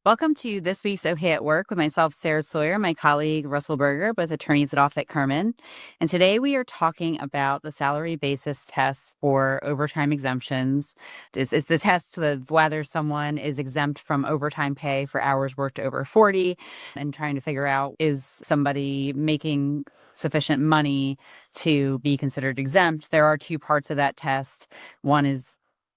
Welcome to this week's OK at Work with myself, Sarah Sawyer, my colleague, Russell Berger, both attorneys at Offit Kurman. And today we are talking about the salary basis test for overtime exemptions. It's the test of whether someone is exempt from overtime pay for hours worked over 40 and trying to figure out, is somebody making sufficient money to be considered exempt? There are two parts of that test. One is,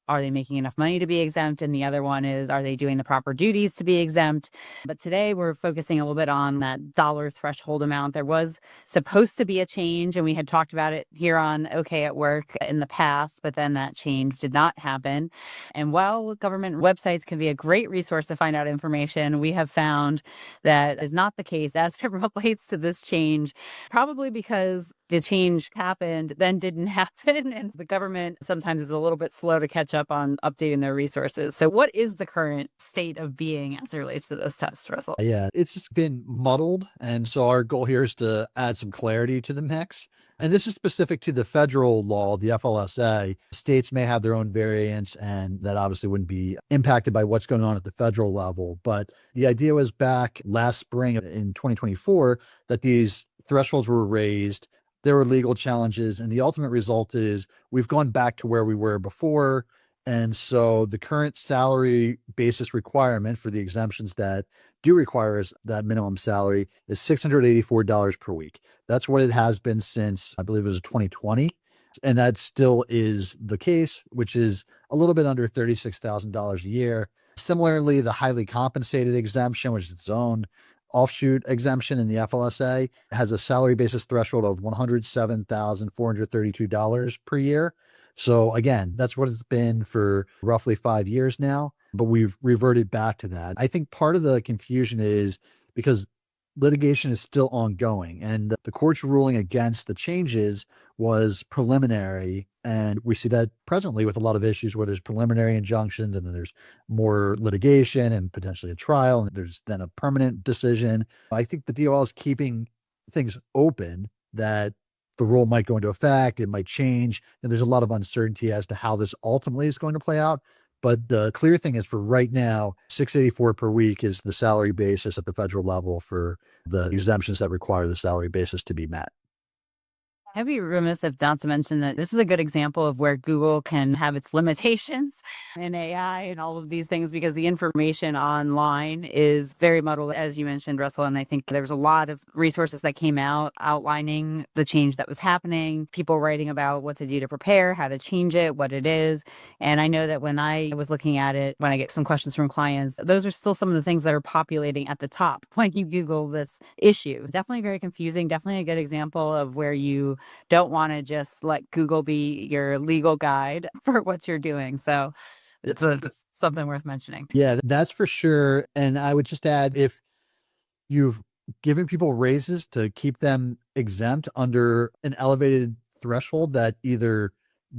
are they making enough money to be exempt? And the other one is, are they doing the proper duties to be exempt? But today we're focusing a little bit on that dollar threshold amount. There was supposed to be a change, and we had talked about it here on OK at Work in the past, but then that change did not happen. And while government websites can be a great resource to find out information, we have found that is not the case as it relates to this change, probably because the change happened, then didn't happen. And the government sometimes is a little bit slow to catch up on updating their resources. So what is the current state of being as it relates to those tests, Russell? Yeah, it's just been muddled. And so our goal here is to add some clarity to the mix. And this is specific to the federal law, the FLSA. States may have their own variants, and that obviously wouldn't be impacted by what's going on at the federal level. But the idea was back last spring in 2024 that these thresholds were raised. There were legal challenges, and the ultimate result is we've gone back to where we were before. And so the current salary basis requirement for the exemptions that do require that minimum salary is $684 per week. That's what it has been since, I believe it was 2020. And that still is the case, which is a little bit under $36,000 a year. Similarly, the highly compensated exemption, which is its own offshoot exemption in the FLSA, has a salary basis threshold of $107,432 per year. So again, that's what it's been for roughly 5 years now, but we've reverted back to that. I think part of the confusion is because litigation is still ongoing, and the court's ruling against the changes was preliminary. And we see that presently with a lot of issues where there's preliminary injunctions and then there's more litigation and potentially a trial, and there's then a permanent decision. I think the DOL is keeping things open, that the rule might go into effect, it might change, and there's a lot of uncertainty as to how this ultimately is going to play out. But the clear thing is, for right now, $684 per week is the salary basis at the federal level for the exemptions that require the salary basis to be met. I'd be remiss if not to mention that this is a good example of where Google can have its limitations in AI and all of these things, because the information online is very muddled, as you mentioned, Russell. And I think there's a lot of resources that came out outlining the change that was happening, people writing about what to do to prepare, how to change it, what it is. And I know that when I was looking at it, when I get some questions from clients, those are still some of the things that are populating at the top when you Google this issue. Definitely very confusing, definitely a good example of where you don't want to just let Google be your legal guide for what you're doing. So it's something worth mentioning. Yeah, that's for sure. And I would just add, if you've given people raises to keep them exempt under an elevated threshold that either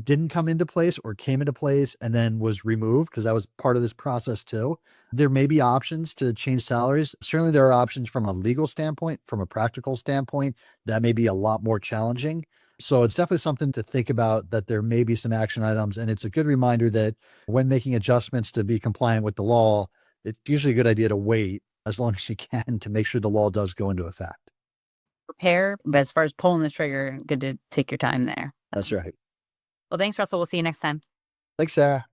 didn't come into place or came into place and then was removed, because that was part of this process too, there may be options to change salaries. Certainly there are options from a legal standpoint, from a practical standpoint, that may be a lot more challenging. So it's definitely something to think about, that there may be some action items. And it's a good reminder that when making adjustments to be compliant with the law, it's usually a good idea to wait as long as you can to make sure the law does go into effect. Prepare, but as far as pulling the trigger, good to take your time there. That's right. Well, thanks, Russell. We'll see you next time. Thanks, Sarah.